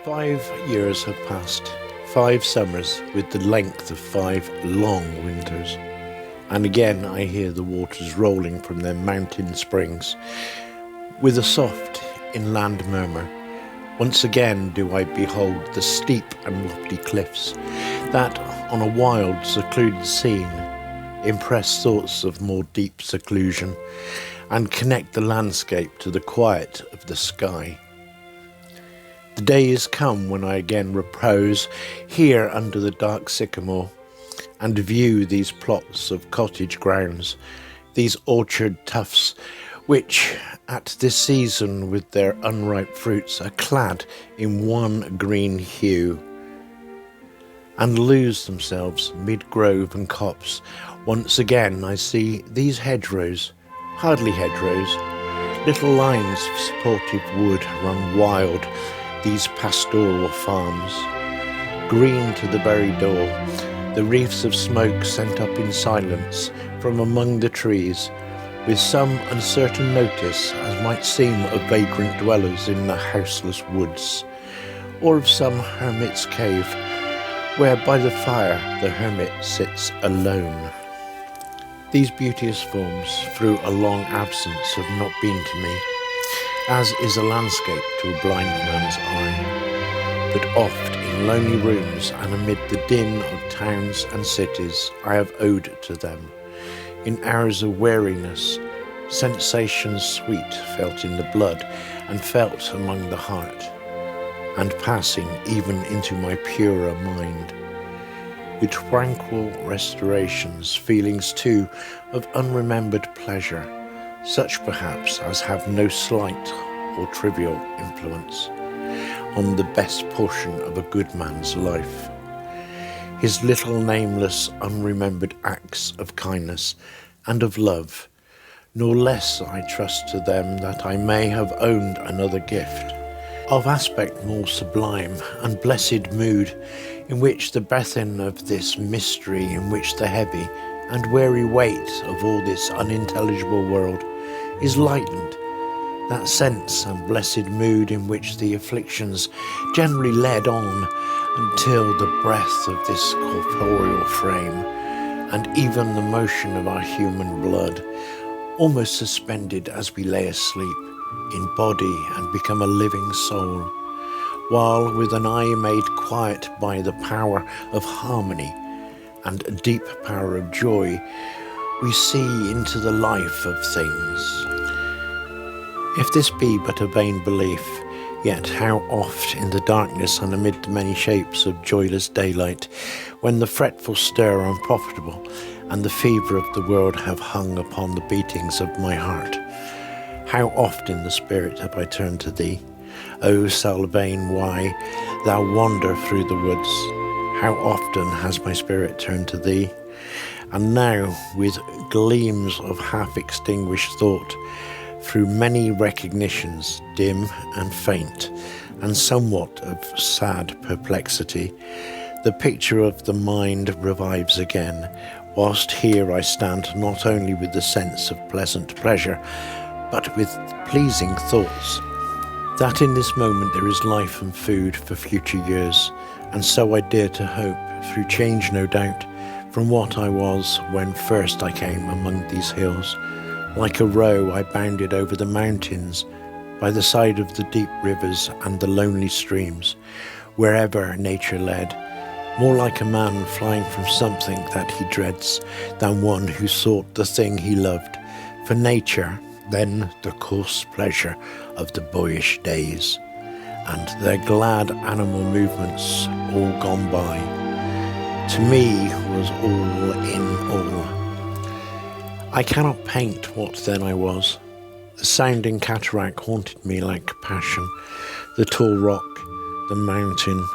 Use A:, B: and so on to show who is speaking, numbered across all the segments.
A: 5 years have passed, 5 summers with the length of 5 long winters, and again I hear the waters rolling from their mountain springs with a soft inland murmur. Once again do I behold the steep and lofty cliffs that, on a wild, secluded scene, impress thoughts of more deep seclusion and connect the landscape to the quiet of the sky. The day is come when I again repose here under the dark sycamore and view these plots of cottage grounds, these orchard tufts, which at this season with their unripe fruits are clad in one green hue, and lose themselves mid grove and copse. Once again I see these hedgerows, hardly hedgerows, little lines of supportive wood run wild, these pastoral farms, green to the very door, the wreaths of smoke sent up in silence from among the trees, with some uncertain notice as might seem of vagrant dwellers in the houseless woods, or of some hermit's cave, where by the fire the hermit sits alone. These beauteous forms through a long absence have not been to me, as is a landscape to a blind man's eye, but oft in lonely rooms and amid the din of towns and cities I have owed to them, in hours of weariness, sensations sweet felt in the blood and felt among the heart, and passing even into my purer mind, with tranquil restorations, feelings too of unremembered pleasure, such perhaps as have no slight or trivial influence on the best portion of a good man's life. His little nameless unremembered acts of kindness and of love, nor less I trust to them that I may have owned another gift, of aspect more sublime and blessed mood, in which the breathin of this mystery, in which the heavy and weary weight of all this unintelligible world is lightened, that sense and blessed mood in which the afflictions generally led on until the breath of this corporeal frame, and even the motion of our human blood, almost suspended as we lay asleep in body and become a living soul, while with an eye made quiet by the power of harmony and a deep power of joy, we see into the life of things. If this be but a vain belief, yet how oft in the darkness and amid the many shapes of joyless daylight, when the fretful stir unprofitable and the fever of the world have hung upon the beatings of my heart, how oft in the spirit have I turned to thee, O Salvain, why thou wander through the woods, how often has my spirit turned to thee, and now with gleams of half-extinguished thought, through many recognitions, dim and faint, and somewhat of sad perplexity, the picture of the mind revives again, whilst here I stand not only with the sense of pleasant pleasure, but with pleasing thoughts, that in this moment there is life and food for future years, and so I dare to hope, through change no doubt, from what I was when first I came among these hills. Like a roe I bounded over the mountains, by the side of the deep rivers and the lonely streams, wherever nature led, more like a man flying from something that he dreads than one who sought the thing he loved, for nature, then the coarse pleasure of the boyish days, and their glad animal movements all gone by, to me was all in all. I cannot paint what then I was. The sounding cataract haunted me like passion, the tall rock, the mountain,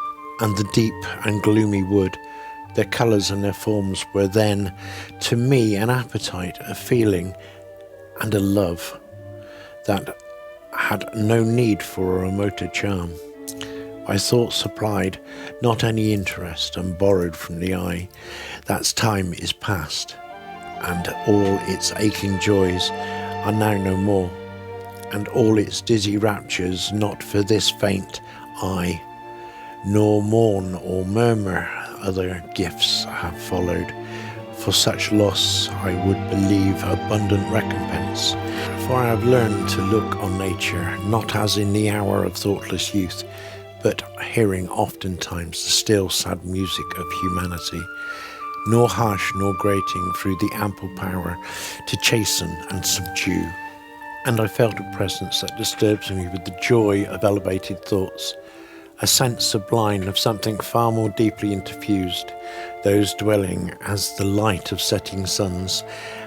A: and the deep and gloomy wood. Their colours and their forms were then, to me, an appetite, a feeling, and a love that had no need for a remoter charm. My thought supplied not any interest, and borrowed from the eye that's time is past, and all its aching joys are now no more, and all its dizzy raptures not for this faint eye, nor mourn or murmur, other gifts have followed. For such loss I would believe abundant recompense. For I have learned to look on nature, not as in the hour of thoughtless youth, but hearing oftentimes the still sad music of humanity, nor harsh nor grating through the ample power to chasten and subdue. And I felt a presence that disturbs me with the joy of elevated thoughts, a sense sublime of something far more deeply interfused, those dwelling as the light of setting suns,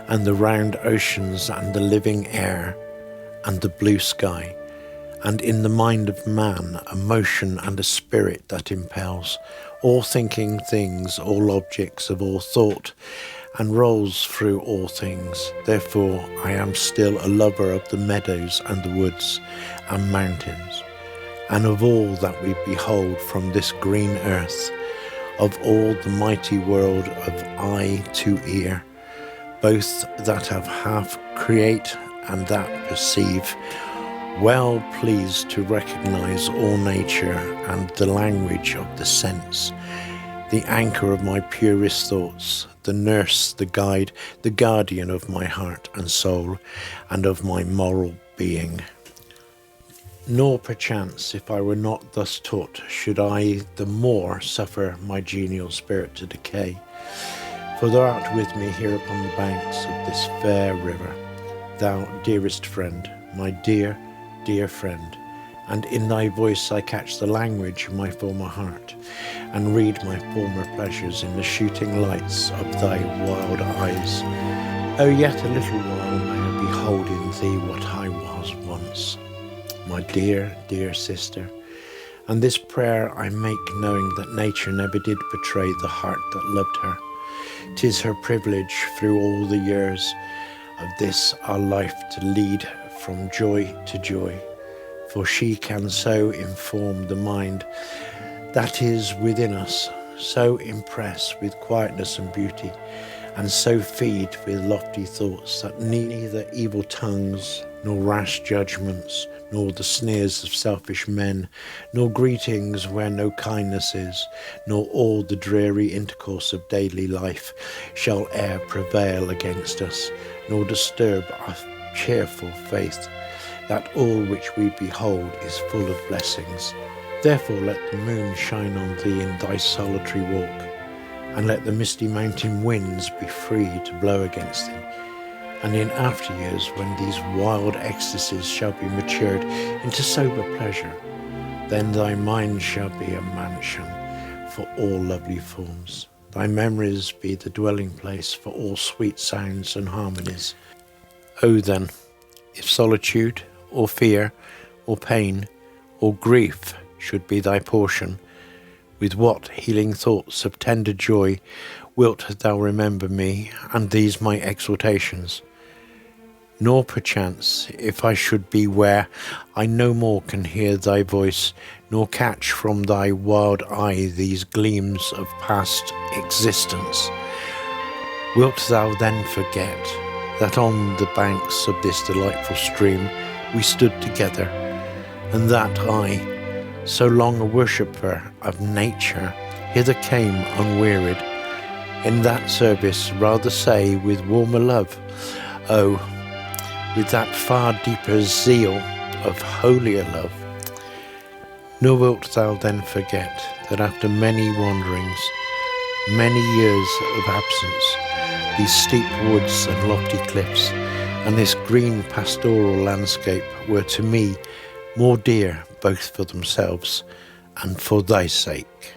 A: and the round oceans, and the living air, and the blue sky, and in the mind of man a motion and a spirit that impels all thinking things, all objects of all thought, and rolls through all things. Therefore I am still a lover of the meadows and the woods and mountains, and of all that we behold from this green earth, of all the mighty world of eye to ear, both that have half create and that perceive, well pleased to recognize all nature and the language of the sense, the anchor of my purest thoughts, the nurse, the guide, the guardian of my heart and soul, and of my moral being. Nor perchance, if I were not thus taught, should I the more suffer my genial spirit to decay. For thou art with me here upon the banks of this fair river, thou dearest friend, my dear, dear friend, and in thy voice I catch the language of my former heart, and read my former pleasures in the shooting lights of thy wild eyes. Oh, yet a little while may I behold in thee what I was once, my dear, dear sister. And this prayer I make, knowing that nature never did betray the heart that loved her. 'Tis her privilege through all the years of this our life to lead from joy to joy, for she can so inform the mind that is within us, so impress with quietness and beauty, and so feed with lofty thoughts, that neither evil tongues, nor rash judgments, nor the sneers of selfish men, nor greetings where no kindness is, nor all the dreary intercourse of daily life shall e'er prevail against us, nor disturb our cheerful faith, that all which we behold is full of blessings. Therefore let the moon shine on thee in thy solitary walk, and let the misty mountain winds be free to blow against thee. And in after years, when these wild ecstasies shall be matured into sober pleasure, then thy mind shall be a mansion for all lovely forms, thy memories be the dwelling place for all sweet sounds and harmonies. O then, if solitude, or fear, or pain, or grief should be thy portion, with what healing thoughts of tender joy wilt thou remember me and these my exhortations? Nor perchance, if I should be where I no more can hear thy voice, nor catch from thy wild eye these gleams of past existence, wilt thou then forget that on the banks of this delightful stream we stood together, and that I, so long a worshipper of nature, hither came unwearied, in that service rather say with warmer love, oh, with that far deeper zeal of holier love. Nor wilt thou then forget that after many wanderings, many years of absence, these steep woods and lofty cliffs, and this green pastoral landscape were to me more dear both for themselves and for thy sake.